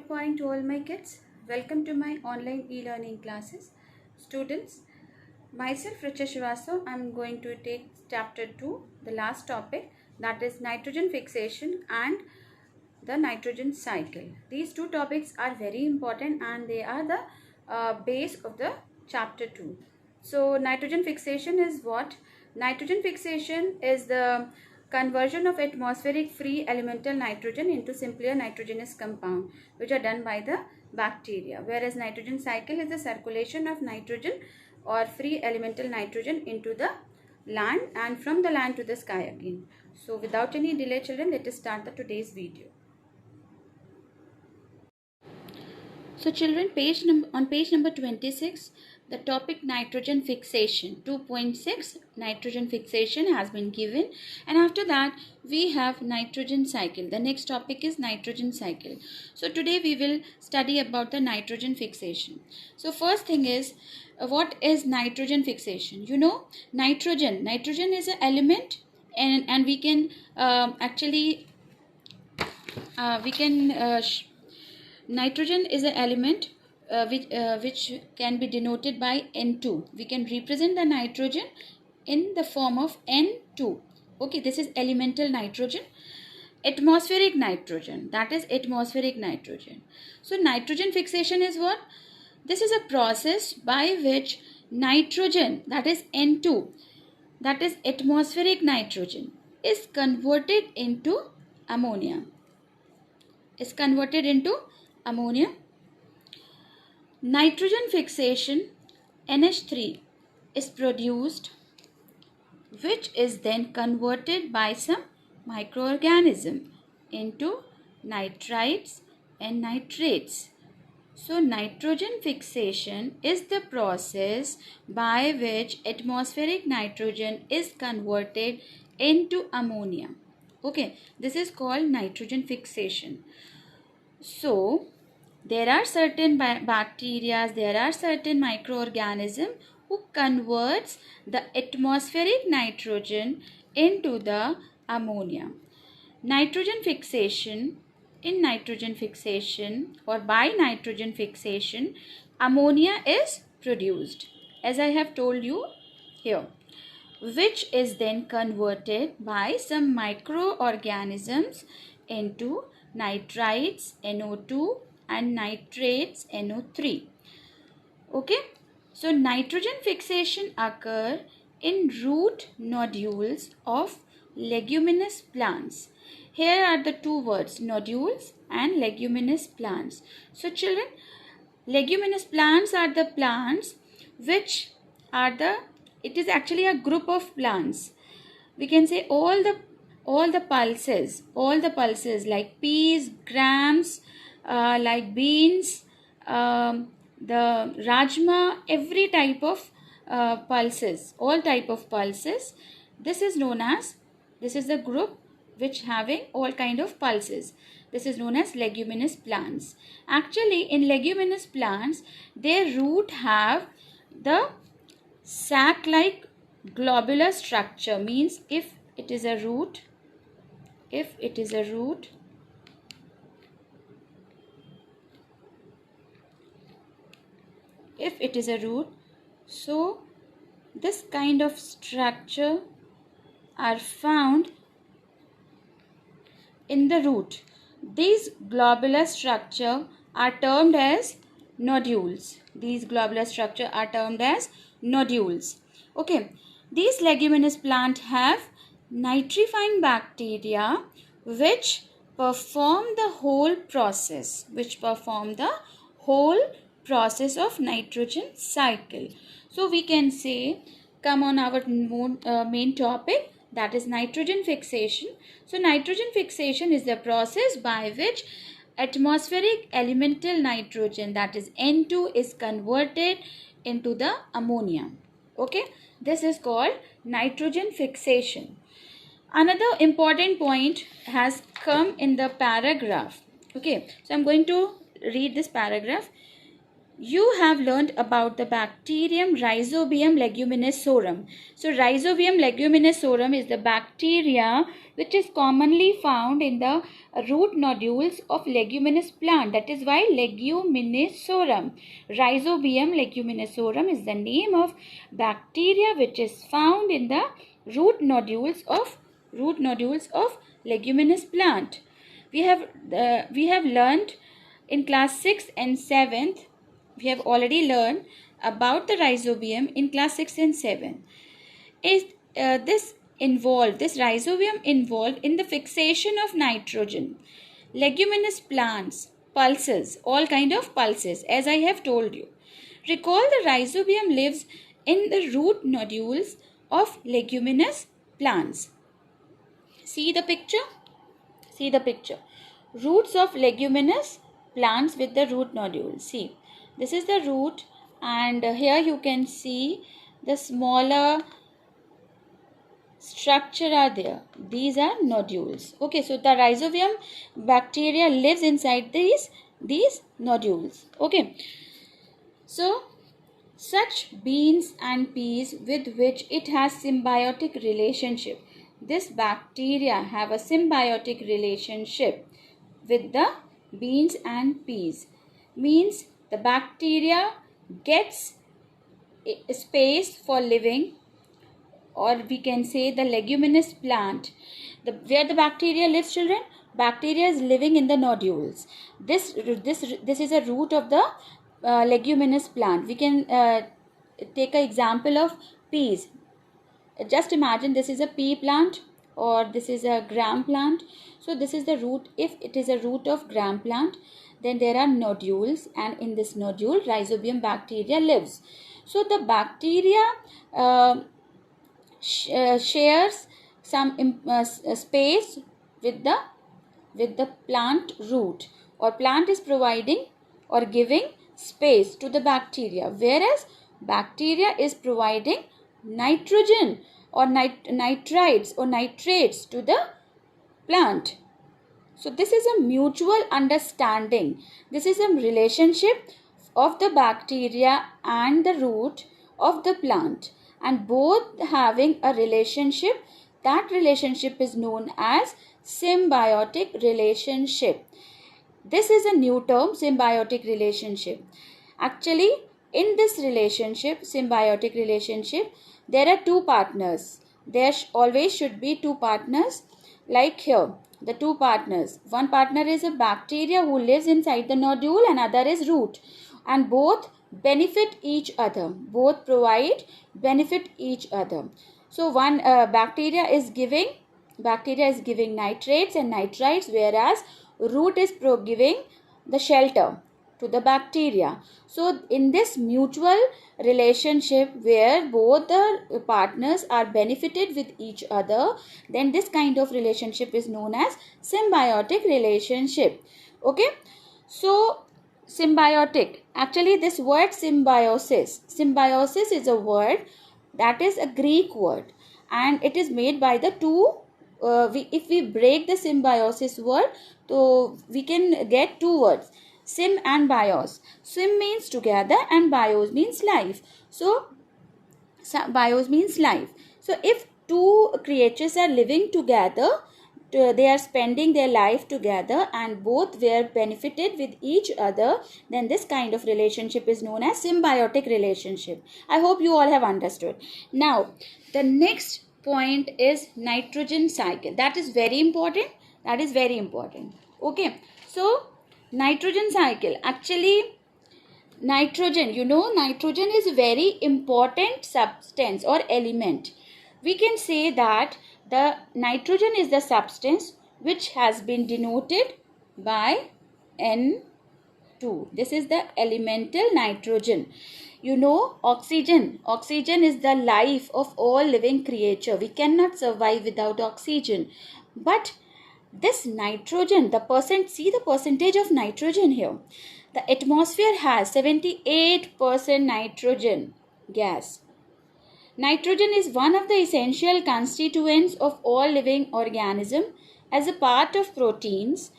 morning to all my kids. Welcome to my online e-learning classes. Students, myself Richa Shivaso, I am going to take chapter 2, the last topic, that is nitrogen fixation and the nitrogen cycle. These two topics are very important and they are the base of the chapter 2. So nitrogen fixation is what? Nitrogen fixation is the conversion of atmospheric free elemental nitrogen into simpler nitrogenous compound, which are done by the bacteria, whereas nitrogen cycle is the circulation of nitrogen or free elemental nitrogen into the land and from the land to the sky again. So without any delay, children, let us start today's video. So children, on page number 26, the topic nitrogen fixation 2.6 nitrogen fixation has been given, and after that we have nitrogen cycle. The next topic is nitrogen cycle. So today we will study about the nitrogen fixation. So first thing is, what is nitrogen fixation? You know, nitrogen is an element, and we can nitrogen is an element which can be denoted by N2. We can represent the nitrogen in the form of N2. Okay, this is elemental nitrogen. Atmospheric nitrogen, that is atmospheric nitrogen. So nitrogen fixation is what? This is a process by which nitrogen, that is N2, that is atmospheric nitrogen, is converted into ammonia. Nitrogen fixation, NH3, is produced, which is then converted by some microorganism into nitrites and nitrates. So nitrogen fixation is the process by which atmospheric nitrogen is converted into ammonia. Okay, this is called nitrogen fixation. So there are certain bacteria, there are certain microorganisms who converts the atmospheric nitrogen into the ammonia. Nitrogen fixation, in nitrogen fixation or by nitrogen fixation, ammonia is produced, as I have told you here, which is then converted by some microorganisms into nitrites NO2 and nitrates NO3. Okay, so nitrogen fixation occur in root nodules of leguminous plants. Here are the two words, nodules and leguminous plants. So children, leguminous plants are the plants which are it is actually a group of plants. We can say all the pulses like peas, grams, like beans, the rajma, every type of pulses, all type of pulses. This is the group which having all kind of pulses. This is known as leguminous plants. Actually, in leguminous plants, their root have the sac-like globular structure. Means if it is a root, so this kind of structure are found in the root. These globular structure are termed as nodules. Okay, these leguminous plants have nitrifying bacteria which perform the whole process of nitrogen cycle. So we can say, come on our main topic, that is nitrogen fixation. So nitrogen fixation is the process by which atmospheric elemental nitrogen, that is N2, is converted into the ammonia. Okay, this is called nitrogen fixation. Another important point has come in the paragraph. Okay, so I'm going to read this paragraph. you have learned about the bacterium Rhizobium leguminosarum. So Rhizobium leguminosarum is the bacteria which is commonly found in the root nodules of leguminous plant. That is why leguminosarum. Rhizobium leguminosarum is the name of bacteria which is found in the root nodules of leguminous plant. We have learned in class 6 and 7th. We have already learned about the rhizobium in class 6 and 7. Is this rhizobium involved in the fixation of nitrogen? Leguminous plants, pulses, all kind of pulses, as I have told you. Recall the rhizobium lives in the root nodules of leguminous plants. See the picture? See the picture. Roots of leguminous plants with the root nodules. See, this is the root, and here you can see the smaller structure are there. These are nodules. Okay, so the rhizobium bacteria lives inside these nodules. Okay, so such beans and peas with which it has symbiotic relationship. This bacteria have a symbiotic relationship with the beans and peas. Means the bacteria gets space for living, or we can say the leguminous plant. Where the bacteria lives, children? Bacteria is living in the nodules. This is a root of the leguminous plant. We can take an example of peas. Just imagine this is a pea plant or this is a gram plant. So this is the root. If it is a root of gram plant, then there are nodules, and in this nodule rhizobium bacteria lives. So the bacteria shares some space with the plant root, or plant is providing or giving space to the bacteria, whereas bacteria is providing nitrogen or nitrites or nitrates to the plant. So this is a mutual understanding. This is a relationship of the bacteria and the root of the plant, and both having a relationship. That relationship is known as symbiotic relationship. This is a new term, symbiotic relationship. Actually, in this relationship, symbiotic relationship, there are two partners. There always should be two partners. Like here, the two partners. One partner is a bacteria who lives inside the nodule, and other is root. And both benefit each other. Both provide benefit each other. So one bacteria is giving nitrates and nitrites, whereas root is giving the shelter to the bacteria. So in this mutual relationship where both the partners are benefited with each other, then this kind of relationship is known as symbiotic relationship. Okay, so symbiotic, actually this word symbiosis is a word that is a Greek word, and it is made by the two if we break the symbiosis word, so we can get two words, sym and bios. Sym means together and bios means life. So bios means life. So if two creatures are living together, they are spending their life together and both were benefited with each other, then this kind of relationship is known as symbiotic relationship. I hope you all have understood. Now the next point is nitrogen cycle. That is very important. Okay, so nitrogen cycle. Actually, nitrogen is a very important substance or element. We can say that the nitrogen is the substance which has been denoted by N2. This is the elemental nitrogen. Oxygen is the life of all living creature. We cannot survive without oxygen. But this nitrogen, see the percentage of nitrogen here. The atmosphere has 78% nitrogen gas. Nitrogen is one of the essential constituents of all living organisms. As a part of proteins,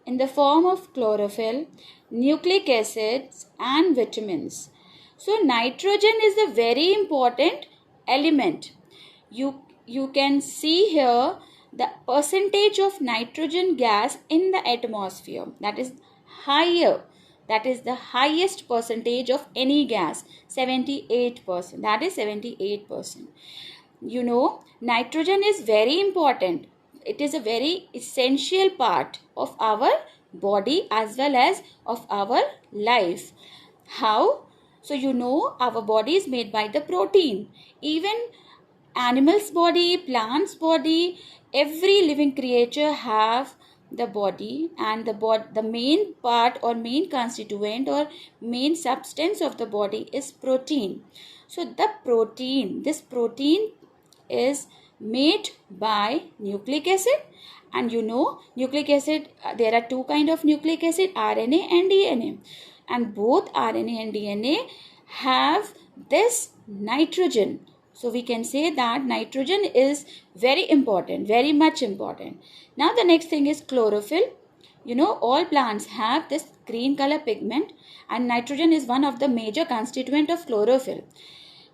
in the form of chlorophyll, nucleic acids and vitamins. So nitrogen is a very important element. You can see here the percentage of nitrogen gas in the atmosphere, that is higher. That is the highest percentage of any gas, 78%. That is 78%. You know, nitrogen is very important. It is a very essential part of our body as well as of our life. How? So you know, our body is made by the protein. Even animal's body, plant's body, every living creature have the body, and the main part or main constituent or main substance of the body is protein. So this protein is made by nucleic acid, and you know nucleic acid, there are two kind of nucleic acid, RNA and DNA, and both RNA and DNA have this nitrogen. So we can say that nitrogen is very important, very much important. Now the next thing is chlorophyll. You know, all plants have this green color pigment, and nitrogen is one of the major constituent of chlorophyll.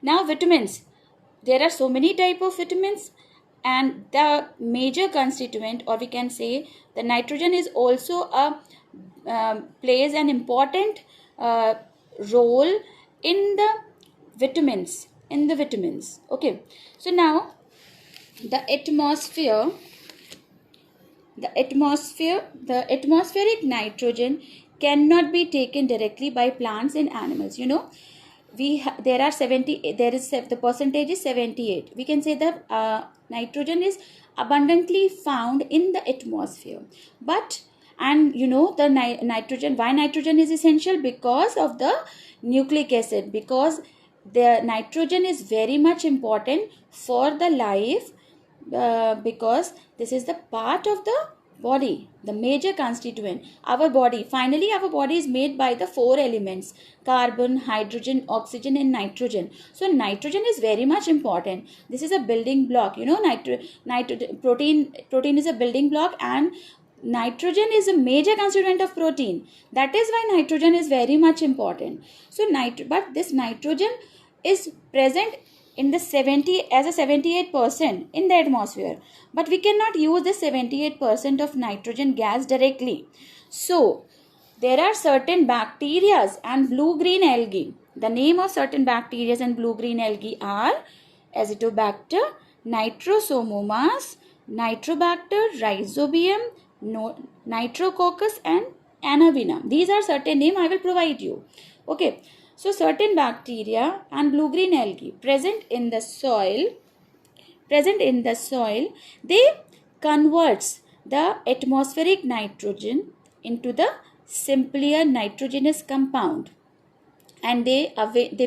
Now vitamins. There are so many type of vitamins, and the major constituent, or we can say the nitrogen is also plays an important role in the vitamins. Okay, so now the atmospheric nitrogen cannot be taken directly by plants and animals. You know, there is the percentage is 78. We can say that nitrogen is abundantly found in the atmosphere, but and you know the nitrogen, why nitrogen is essential? Because of the nucleic acid, because the nitrogen is very much important for the life, because this is the part of the body, the major constituent. Our body is made by the four elements: carbon, hydrogen, oxygen and nitrogen. So nitrogen is very much important. This is a building block. You know, protein is a building block, and nitrogen is a major constituent of protein. That is why nitrogen is very much important. So but this nitrogen is present in the 78% in the atmosphere, but we cannot use the 78% of nitrogen gas directly. So there are certain bacteria and blue-green algae. The name of certain bacteria and blue-green algae are Azotobacter, Nitrosomonas, Nitrobacter, Rhizobium, Nitrococcus and Anavinum. These are certain names I will provide you. Okay. So certain bacteria and blue-green algae present in the soil, they converts the atmospheric nitrogen into the simpler nitrogenous compound, and they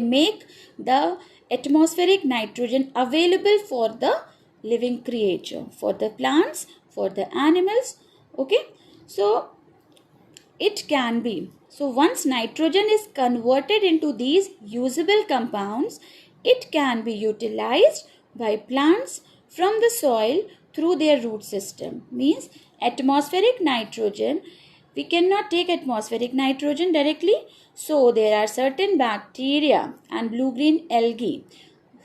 make the atmospheric nitrogen available for the living creature, for the plants, for the animals. Okay, so it can be. So once nitrogen is converted into these usable compounds, it can be utilized by plants from the soil through their root system. Means atmospheric nitrogen, we cannot take atmospheric nitrogen directly. So there are certain bacteria and blue-green algae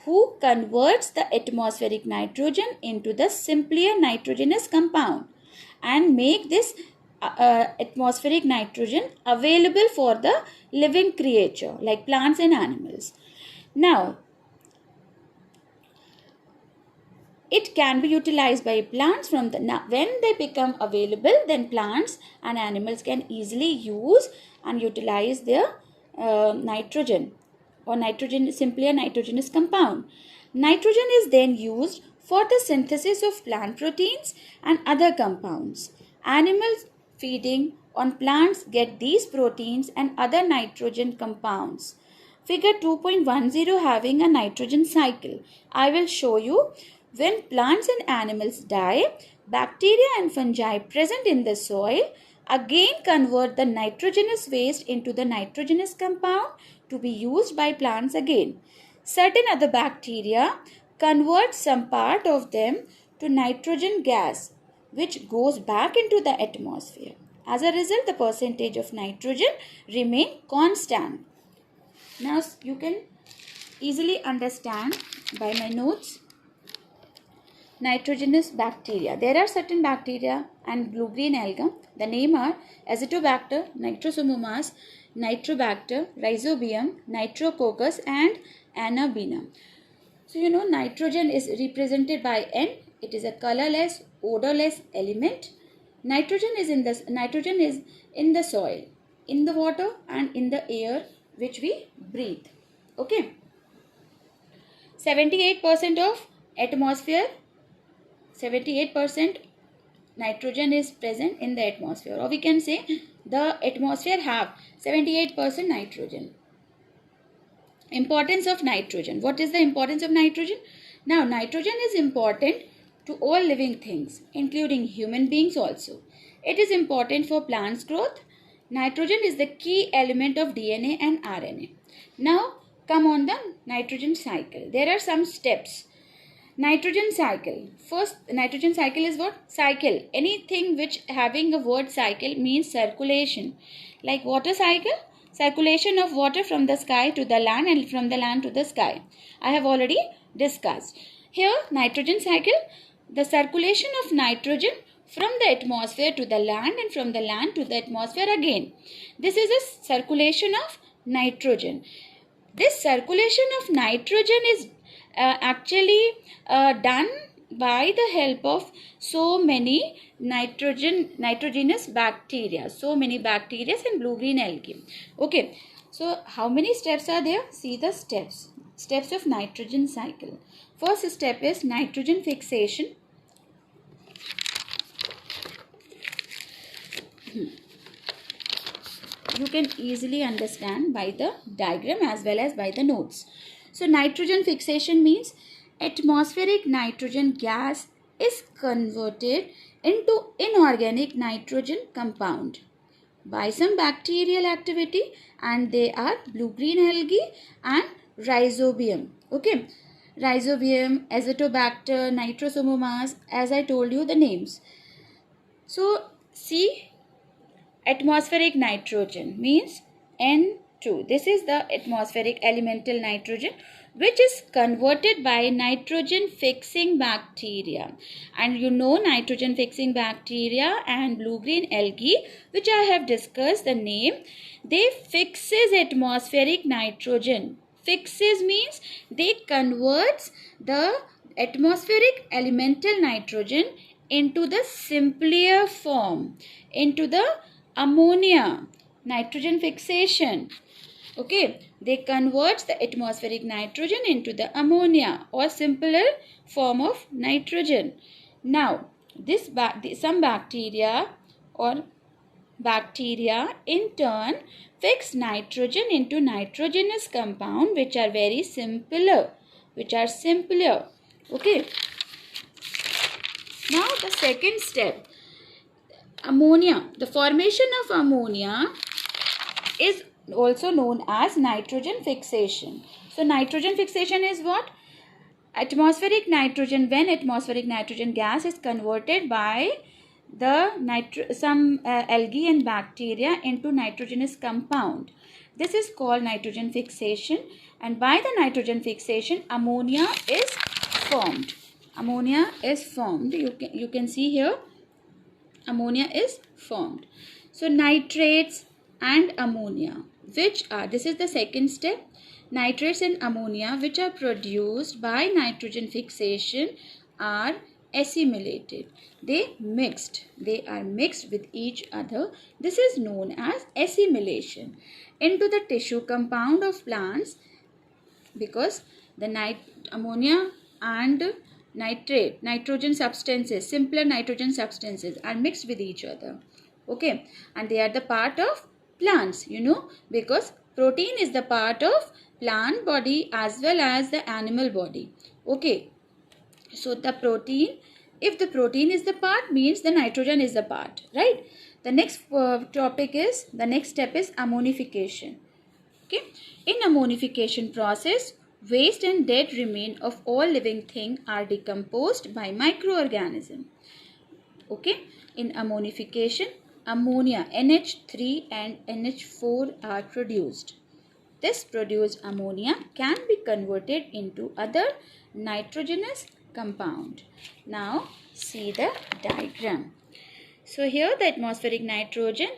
who converts the atmospheric nitrogen into the simpler nitrogenous compound and make this atmospheric nitrogen available for the living creature like plants and animals. Now, it can be utilized by plants from the when they become available, then plants and animals can easily use and utilize their nitrogen or simpler nitrogenous compound. Nitrogen is then used for the synthesis of plant proteins and other compounds. Animals feeding on plants get these proteins and other nitrogen compounds. Figure 2.10 having a nitrogen cycle. I will show you when plants and animals die, bacteria and fungi present in the soil again convert the nitrogenous waste into the nitrogenous compound to be used by plants again. Certain other bacteria convert some part of them to nitrogen gas, which goes back into the atmosphere. As a result, the percentage of nitrogen remain constant. Now you can easily understand by my notes. Nitrogenous bacteria. There are certain bacteria and blue-green algae. The name are Azotobacter, Nitrosomonas, Nitrobacter, Rhizobium, Nitrococcus and Anabaena. So you know nitrogen is represented by N. It is a colorless, odorless element. Nitrogen is in the soil, in the water and in the air which we breathe. Okay. 78% of atmosphere, 78% nitrogen is present in the atmosphere, or we can say the atmosphere have 78% nitrogen. Importance of nitrogen. What is the importance of nitrogen? Now nitrogen is important to all living things, including human beings also. It is important for plants growth. Nitrogen is the key element of DNA and RNA. Now come on the nitrogen cycle. There are some steps. Nitrogen cycle. First, nitrogen cycle is what? Cycle. Anything which having a word cycle means circulation. Like water cycle, circulation of water from the sky to the land and from the land to the sky. I have already discussed. Here, nitrogen cycle, the circulation of nitrogen from the atmosphere to the land and from the land to the atmosphere again. This is a circulation of nitrogen. This circulation of nitrogen is actually done by the help of so many nitrogenous bacteria, so many bacteria and blue-green algae. Okay, so how many steps are there? See the steps of nitrogen cycle. First step is nitrogen fixation. You can easily understand by the diagram as well as by the notes. So nitrogen fixation means atmospheric nitrogen gas is converted into inorganic nitrogen compound by some bacterial activity, and they are blue-green algae and Rhizobium. Okay, Rhizobium, Azotobacter, Nitrosomonas, as I told you the names. So see, atmospheric nitrogen means N2. This is the atmospheric elemental nitrogen which is converted by nitrogen fixing bacteria. And you know nitrogen fixing bacteria and blue-green algae, which I have discussed the name, they fixes atmospheric nitrogen. Fixes means they converts the atmospheric elemental nitrogen into the simpler form, into the ammonia. Nitrogen fixation. Okay, they convert the atmospheric nitrogen into the ammonia or simpler form of nitrogen. Now, some bacteria in turn fix nitrogen into nitrogenous compound which are very simpler. Okay. Now the second step, ammonia. The formation of ammonia is also known as nitrogen fixation. So nitrogen fixation is what? Atmospheric nitrogen, when atmospheric nitrogen gas is converted by the some algae and bacteria into nitrogenous compound. This is called nitrogen fixation, and by the nitrogen fixation ammonia is formed. Ammonia is formed. You can see here ammonia is formed. So nitrates and ammonia, this is the second step. Nitrates and ammonia which are produced by nitrogen fixation are assimilated. They are mixed with each other. This is known as assimilation into the tissue compound of plants, because the ammonia and nitrogen substances, simpler nitrogen substances are mixed with each other. Okay, and they are the part of plants, because protein is the part of plant body as well as the animal body. Okay, so the protein, if the protein is the part, means the nitrogen is the part, right? The next step is ammonification. Okay, in ammonification process, waste and dead remain of all living things are decomposed by microorganisms. Okay, in ammonification, ammonia NH3 and NH4 are produced. This produced ammonia can be converted into other nitrogenous compound. Now see the diagram. So here the atmospheric nitrogen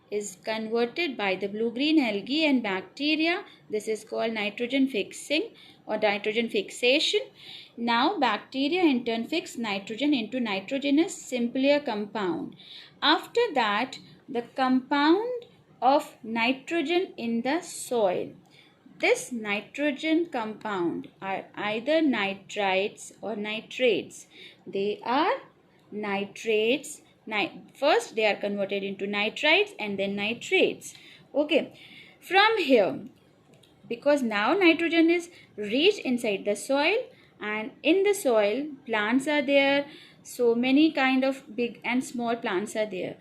is converted by the blue-green algae and bacteria. This is called nitrogen fixing or nitrogen fixation. Now bacteria in turn fix nitrogen into nitrogenous simpler compound. After that, the compound of nitrogen in the soil. This nitrogen compound are either nitrites or nitrates. They are nitrates. First they are converted into nitrites and then nitrates. Okay. From here, because now nitrogen is reached inside the soil, and in the soil plants are there. So many kind of big and small plants are there,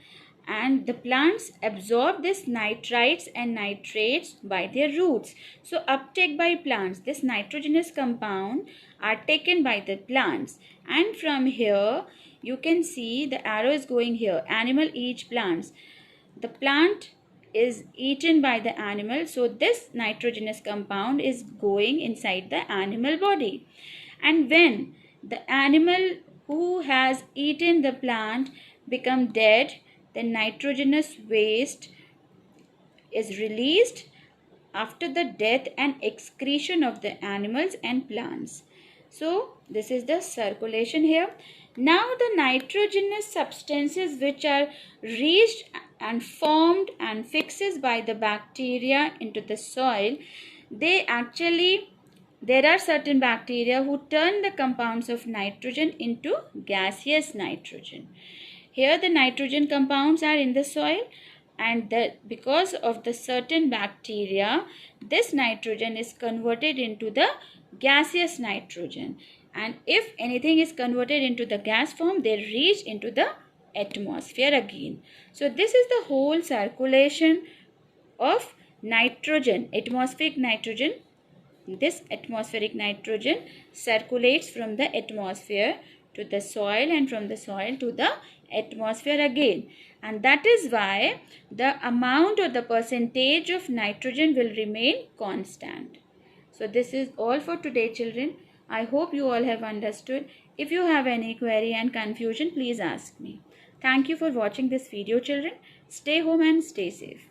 and the plants absorb this nitrites and nitrates by their roots. So uptake by plants, this nitrogenous compound are taken by the plants, and from here you can see the arrow is going here. Animal eats plants. The plant is eaten by the animal, so this nitrogenous compound is going inside the animal body. And when the animal who has eaten the plant become dead, the nitrogenous waste is released after the death and excretion of the animals and plants. So this is the circulation here. Now the nitrogenous substances which are reached and formed and fixes by the bacteria into the soil, there are certain bacteria who turn the compounds of nitrogen into gaseous nitrogen. Here the nitrogen compounds are in the soil, and because of the certain bacteria, this nitrogen is converted into the gaseous nitrogen. And if anything is converted into the gas form, they reach into the atmosphere again. So this is the whole circulation of nitrogen, atmospheric nitrogen. This atmospheric nitrogen circulates from the atmosphere to the soil, and from the soil to the atmosphere again. And that is why the amount or the percentage of nitrogen will remain constant. So this is all for today, children. I hope you all have understood. If you have any query and confusion, please ask me. Thank you for watching this video, children. Stay home and stay safe.